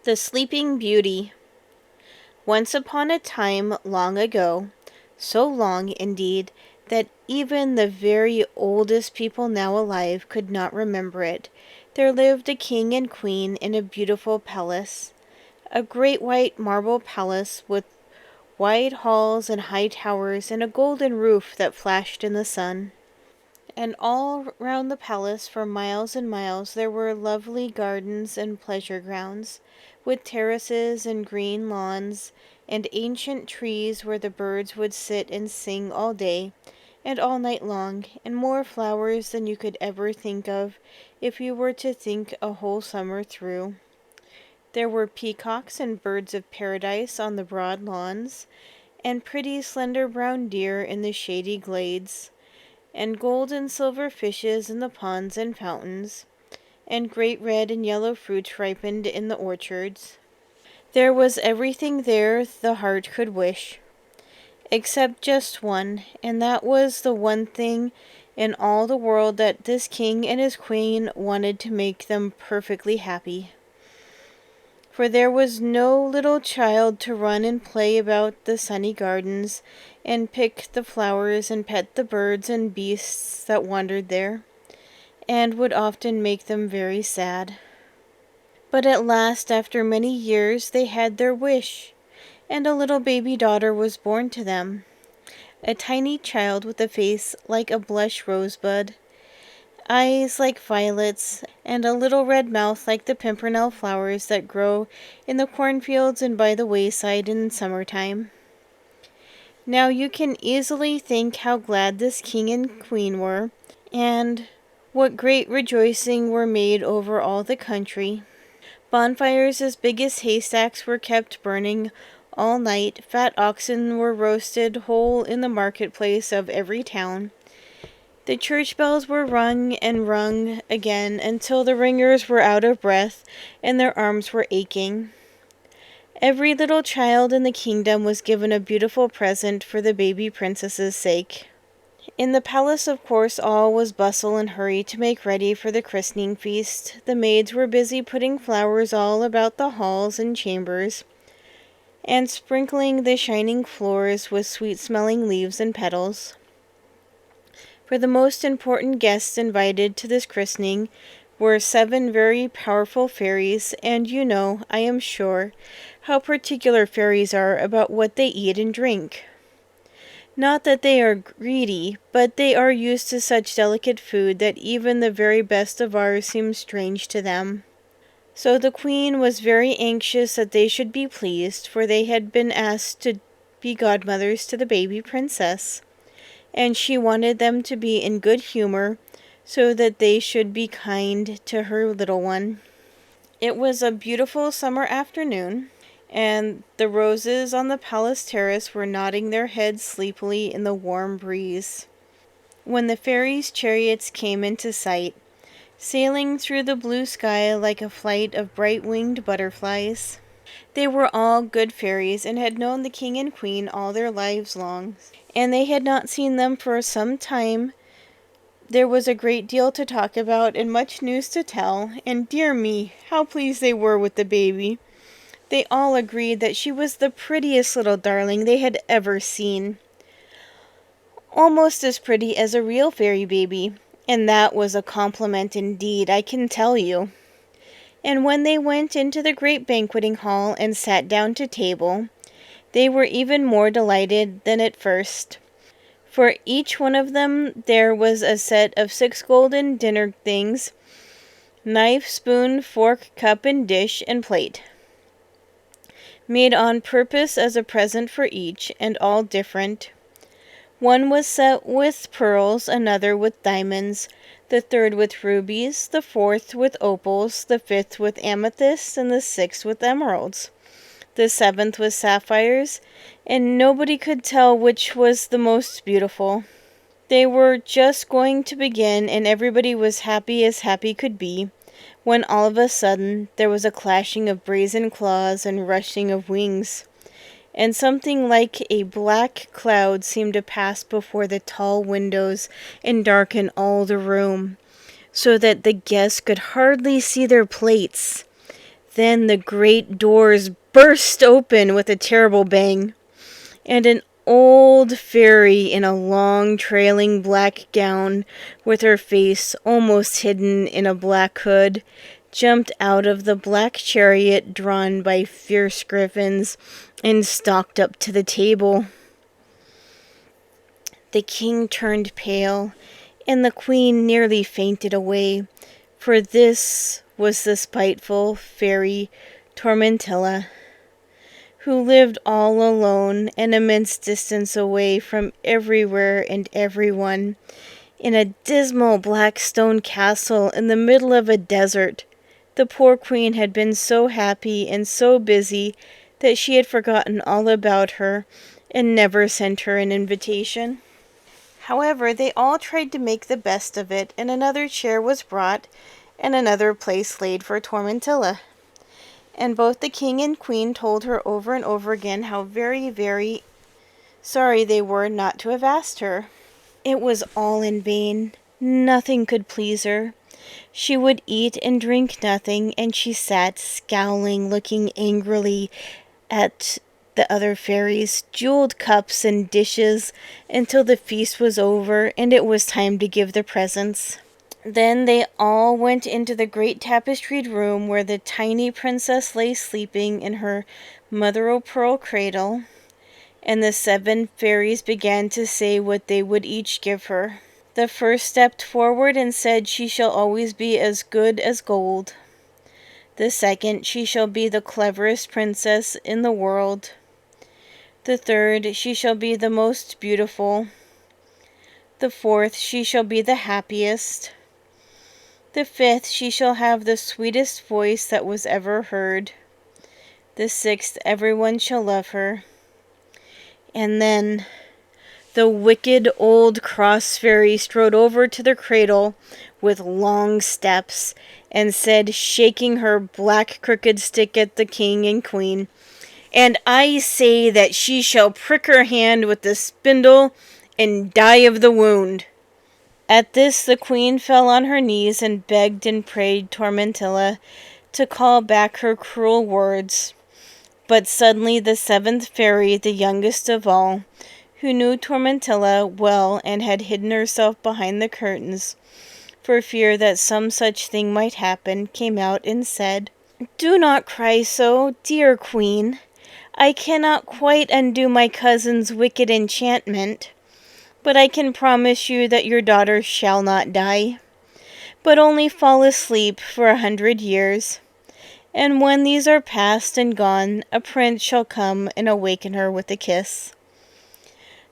The Sleeping Beauty. Once upon a time, long ago, so long, indeed, that even the very oldest people now alive could not remember it, there lived a king and queen in a beautiful palace, a great white marble palace with wide halls and high towers and a golden roof that flashed in the sun. And all round the palace for miles and miles there were lovely gardens and pleasure grounds, with terraces and green lawns, and ancient trees where the birds would sit and sing all day and all night long, and more flowers than you could ever think of if you were to think a whole summer through. There were peacocks and birds of paradise on the broad lawns, and pretty slender brown deer in the shady glades, and gold and silver fishes in the ponds and fountains, and great red and yellow fruits ripened in the orchards. There was everything there the heart could wish, except just one, and that was the one thing in all the world that this king and his queen wanted to make them perfectly happy. For there was no little child to run and play about the sunny gardens, and pick the flowers and pet the birds and beasts that wandered there, and would often make them very sad. But at last, after many years, they had their wish, and a little baby daughter was born to them, a tiny child with a face like a blush rosebud, eyes like violets, and a little red mouth like the pimpernel flowers that grow in the cornfields and by the wayside in summertime. Now you can easily think how glad this king and queen were, and what great rejoicing were made over all the country. Bonfires as big as haystacks were kept burning all night, fat oxen were roasted whole in the marketplace of every town. The church bells were rung and rung again until the ringers were out of breath and their arms were aching. Every little child in the kingdom was given a beautiful present for the baby princess's sake. In the palace, of course, all was bustle and hurry to make ready for the christening feast. The maids were busy putting flowers all about the halls and chambers, and sprinkling the shining floors with sweet-smelling leaves and petals. For the most important guests invited to this christening were 7 very powerful fairies, and you know, I am sure, how particular fairies are about what they eat and drink. Not that they are greedy, but they are used to such delicate food that even the very best of ours seems strange to them. So the queen was very anxious that they should be pleased, for they had been asked to be godmothers to the baby princess, and she wanted them to be in good humor so that they should be kind to her little one. It was a beautiful summer afternoon, and the roses on the palace terrace were nodding their heads sleepily in the warm breeze, when the fairies' chariots came into sight, sailing through the blue sky like a flight of bright-winged butterflies. They were all good fairies, and had known the king and queen all their lives long, and they had not seen them for some time. There was a great deal to talk about and much news to tell, and dear me, how pleased they were with the baby. They all agreed that she was the prettiest little darling they had ever seen, almost as pretty as a real fairy baby, and that was a compliment indeed, I can tell you. And when they went into the great banqueting hall and sat down to table, they were even more delighted than at first. For each one of them there was a set of 6 golden dinner things, knife, spoon, fork, cup, and dish, and plate, made on purpose as a present for each, and all different. One was set with pearls, another with diamonds, the third with rubies, the fourth with opals, the fifth with amethysts, and the sixth with emeralds, the 7th with sapphires, and nobody could tell which was the most beautiful. They were just going to begin, and everybody was happy as happy could be, when all of a sudden there was a clashing of brazen claws and rushing of wings, and something like a black cloud seemed to pass before the tall windows and darken all the room, so that the guests could hardly see their plates. then the great doors burst open with a terrible bang, and an old fairy in a long trailing black gown, with her face almost hidden in a black hood, jumped out of the black chariot drawn by fierce griffins and stalked up to the table. The king turned pale, and the queen nearly fainted away, for this was the spiteful fairy Tormentilla, who lived all alone an immense distance away from everywhere and everyone, in a dismal black stone castle in the middle of a desert. The poor queen had been so happy and so busy that she had forgotten all about her and never sent her an invitation. However, they all tried to make the best of it, and another chair was brought and another place laid for Tormentilla. And both the king and queen told her over and over again how very, very sorry they were not to have asked her. It was all in vain. Nothing could please her. She would eat and drink nothing, and she sat scowling, looking angrily at the other fairies' jeweled cups and dishes until the feast was over and it was time to give the presents. Then they all went into the great tapestried room where the tiny princess lay sleeping in her mother-o'-pearl cradle, and the 7 fairies began to say what they would each give her. The first stepped forward and said, "She shall always be as good as gold." The second, "She shall be the cleverest princess in the world." The third, "She shall be the most beautiful." The fourth, "She shall be the happiest." The fifth, "She shall have the sweetest voice that was ever heard." The sixth, "Everyone shall love her." And then the wicked old cross fairy strode over to the cradle with long steps and said, shaking her black crooked stick at the king and queen, "And I say that she shall prick her hand with the spindle and die of the wound." At this the queen fell on her knees and begged and prayed Tormentilla to call back her cruel words. But suddenly the 7th fairy, the youngest of all, who knew Tormentilla well and had hidden herself behind the curtains for fear that some such thing might happen, came out and said, "Do not cry so, dear queen. I cannot quite undo my cousin's wicked enchantment, but I can promise you that your daughter shall not die, but only fall asleep for 100 years. And when these are past and gone, a prince shall come and awaken her with a kiss."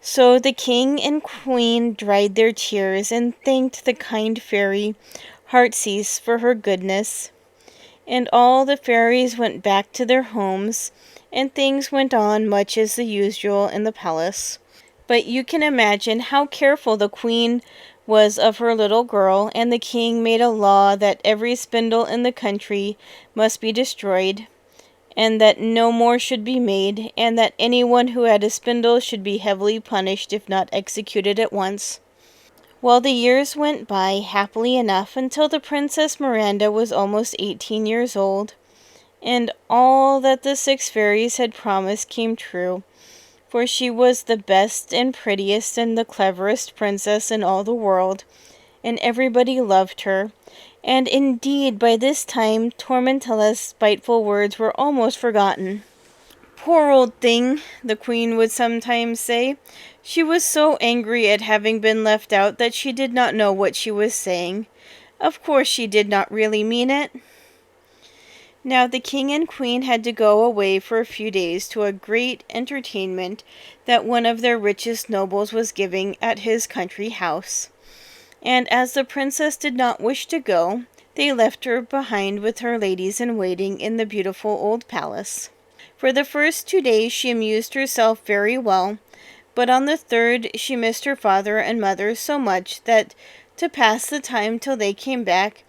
So the king and queen dried their tears and thanked the kind fairy Heartsease for her goodness. And all the fairies went back to their homes, and things went on much as the usual in the palace. But you can imagine how careful the queen was of her little girl, and the king made a law that every spindle in the country must be destroyed, and that no more should be made, and that anyone who had a spindle should be heavily punished if not executed at once. Well, the years went by happily enough until the Princess Miranda was almost 18 years old, and all that the 6 fairies had promised came true, for she was the best and prettiest and the cleverest princess in all the world, and everybody loved her. And indeed, by this time, Tormentilla's spiteful words were almost forgotten. "Poor old thing," the queen would sometimes say. She was so angry at having been left out that she did not know what she was saying. Of course she did not really mean it. Now the king and queen had to go away for a few days to a great entertainment that one of their richest nobles was giving at his country house. And as the princess did not wish to go, they left her behind with her ladies-in-waiting in the beautiful old palace. For the first 2 days she amused herself very well, but on the third she missed her father and mother so much that, to pass the time till they came back,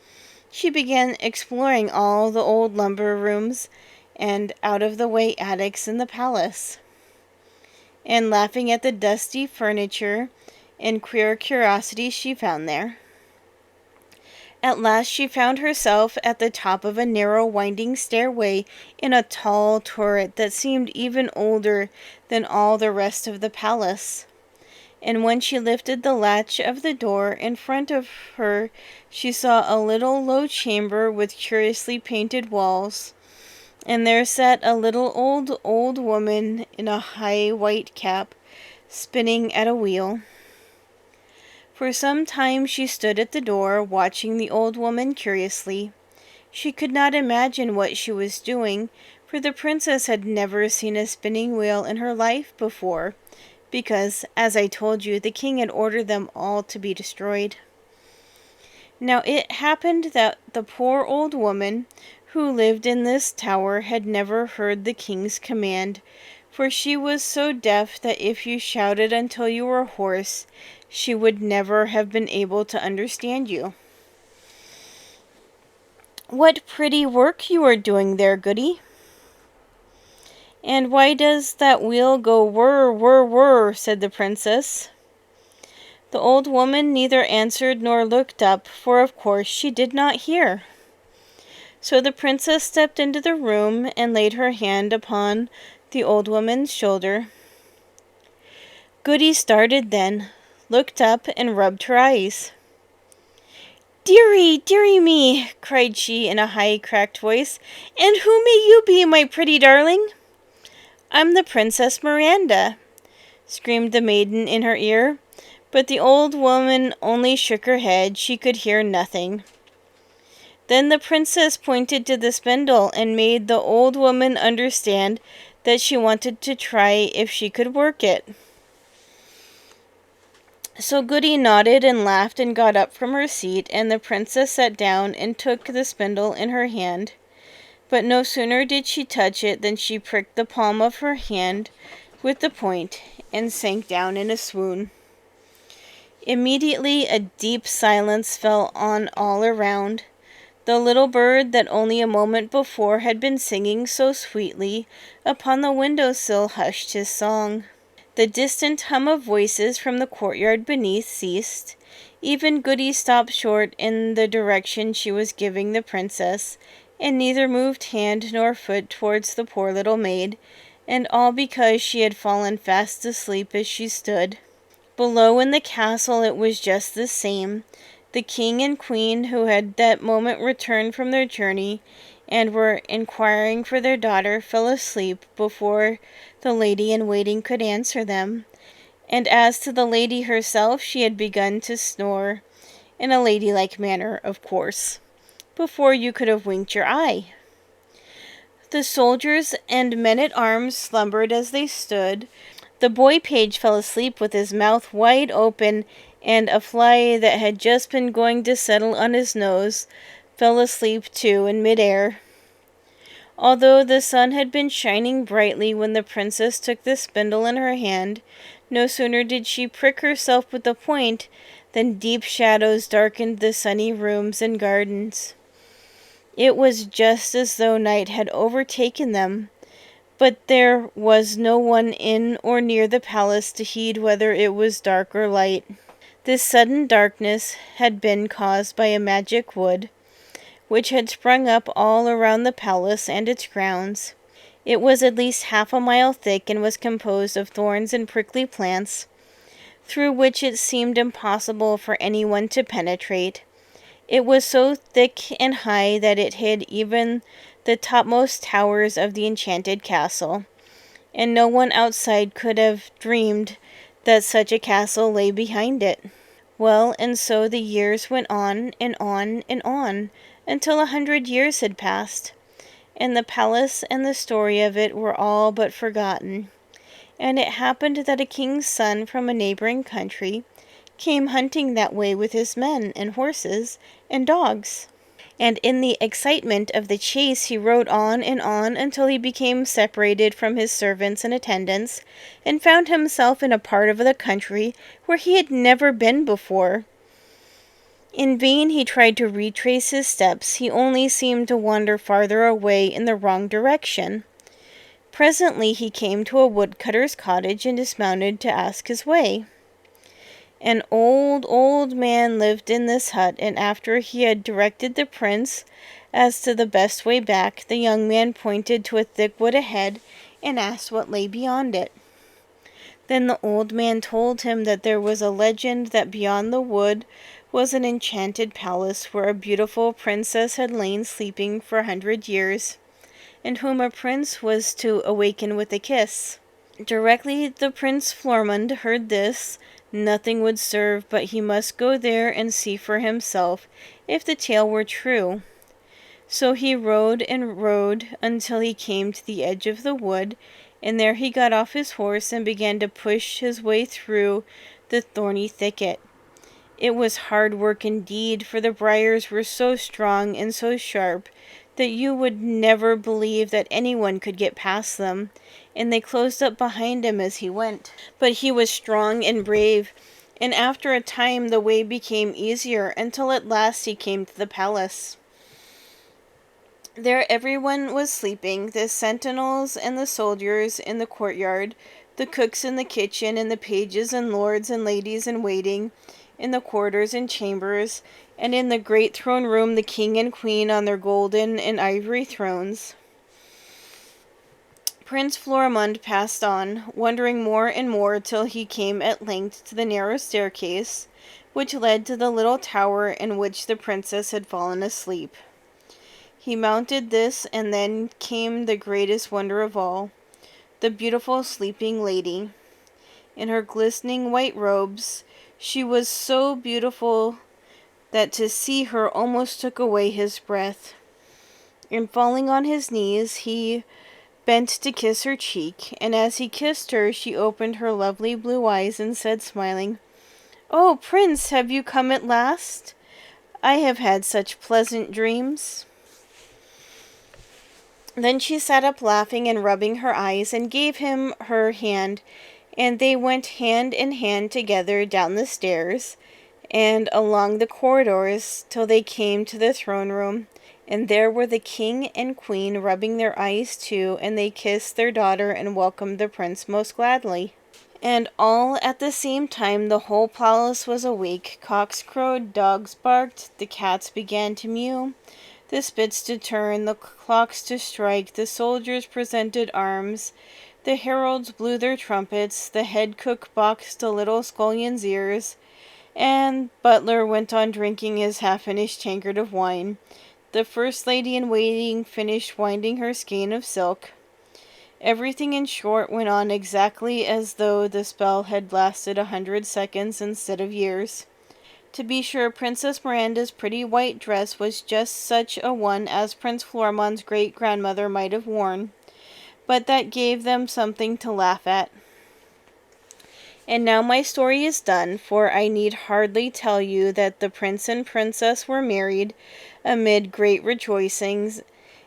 she began exploring all the old lumber rooms and out-of-the-way attics in the palace, and laughing at the dusty furniture and queer curiosities she found there. At last she found herself at the top of a narrow winding stairway in a tall turret that seemed even older than all the rest of the palace. And when she lifted the latch of the door in front of her, she saw a little low chamber with curiously painted walls. And there sat a little old woman in a high white cap, spinning at a wheel. For some time she stood at the door, watching the old woman curiously. She could not imagine what she was doing, for the princess had never seen a spinning wheel in her life before, because, as I told you, the king had ordered them all to be destroyed. Now it happened that the poor old woman who lived in this tower had never heard the king's command, for she was so deaf that if you shouted until you were hoarse, she would never have been able to understand you. "What pretty work you are doing there, Goody. And why does that wheel go whir, whir, whir?" said the princess. The old woman neither answered nor looked up, for of course she did not hear. So the princess stepped into the room and laid her hand upon the old woman's shoulder. Goody started then, looked up, and rubbed her eyes. "Dearie, dearie me!" cried she in a high, cracked voice. "And who may you be, my pretty darling?" "I'm the Princess Miranda," screamed the maiden in her ear. But the old woman only shook her head. She could hear nothing. Then the princess pointed to the spindle and made the old woman understand that she wanted to try if she could work it. So Goody nodded and laughed and got up from her seat, and the princess sat down and took the spindle in her hand. But no sooner did she touch it than she pricked the palm of her hand with the point and sank down in a swoon. Immediately a deep silence fell on all around. The little bird that only a moment before had been singing so sweetly upon the window-sill hushed his song. The distant hum of voices from the courtyard beneath ceased. Even Goody stopped short in the direction she was giving the princess, and neither moved hand nor foot towards the poor little maid, and all because she had fallen fast asleep as she stood. Below in the castle it was just the same. The king and queen, who had that moment returned from their journey, and were inquiring for their daughter, fell asleep before the lady-in-waiting could answer them. And as to the lady herself, she had begun to snore, in a ladylike manner, of course, before you could have winked your eye. The soldiers and men-at-arms slumbered as they stood. The boy-page fell asleep with his mouth wide open, and a fly that had just been going to settle on his nose fell asleep too in mid-air. Although the sun had been shining brightly when the princess took the spindle in her hand, no sooner did she prick herself with the point than deep shadows darkened the sunny rooms and gardens. It was just as though night had overtaken them. But there was no one in or near the palace to heed whether it was dark or light. This sudden darkness had been caused by a magic wood, which had sprung up all around the palace and its grounds. It was at least half a mile thick, and was composed of thorns and prickly plants, through which it seemed impossible for anyone to penetrate. It was so thick and high that it hid even the topmost towers of the enchanted castle, and no one outside could have dreamed that such a castle lay behind it. Well, and so the years went on, and on, and on, until 100 years had passed, and the palace and the story of it were all but forgotten. And it happened that a king's son from a neighboring country came hunting that way with his men and horses and dogs. And in the excitement of the chase he rode on until he became separated from his servants and attendants, and found himself in a part of the country where he had never been before. In vain he tried to retrace his steps. He only seemed to wander farther away in the wrong direction. Presently he came to a woodcutter's cottage and dismounted to ask his way. An old, old man lived in this hut, and after he had directed the prince as to the best way back, the young man pointed to a thick wood ahead and asked what lay beyond it. Then the old man told him that there was a legend that beyond the wood was an enchanted palace where a beautiful princess had lain sleeping for 100 years, and whom a prince was to awaken with a kiss. Directly the Prince Florimond heard this, nothing would serve but he must go there and see for himself if the tale were true. So he rode and rode until he came to the edge of the wood, and there he got off his horse and began to push his way through the thorny thicket. It was hard work indeed, for the briars were so strong and so sharp that you would never believe that anyone could get past them, and they closed up behind him as he went. But he was strong and brave, and after a time the way became easier, until at last he came to the palace. There everyone was sleeping, the sentinels and the soldiers in the courtyard, the cooks in the kitchen, and the pages and lords and ladies in waiting in the corridors and chambers, and in the great throne room the king and queen on their golden and ivory thrones. Prince Florimond passed on, wondering more and more, till he came at length to the narrow staircase which led to the little tower in which the princess had fallen asleep. He mounted this, and then came the greatest wonder of all, the beautiful sleeping lady. In her glistening white robes, she was so beautiful that to see her almost took away his breath. And falling on his knees, he bent to kiss her cheek, and as he kissed her, she opened her lovely blue eyes and said, smiling, "Oh, Prince, have you come at last? I have had such pleasant dreams." Then she sat up laughing and rubbing her eyes, and gave him her hand, and they went hand in hand together down the stairs and along the corridors till they came to the throne room, and there were the king and queen rubbing their eyes too, and they kissed their daughter and welcomed the prince most gladly. And all at the same time the whole palace was awake. Cocks crowed, dogs barked, the cats began to mew, the spits to turn, the clocks to strike, the soldiers presented arms, the heralds blew their trumpets, the head cook boxed the little scullion's ears, and butler went on drinking his half-finished tankard of wine. The first lady in waiting finished winding her skein of silk. Everything, in short, went on exactly as though the spell had lasted 100 seconds instead of years. To be sure, Princess Miranda's pretty white dress was just such a one as Prince Florimond's great-grandmother might have worn, but that gave them something to laugh at. And now my story is done, for I need hardly tell you that the prince and princess were married amid great rejoicings,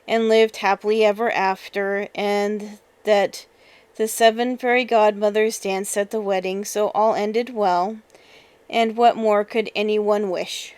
and lived happily ever after, and that the 7 fairy godmothers danced at the wedding, so all ended well, and what more could anyone wish?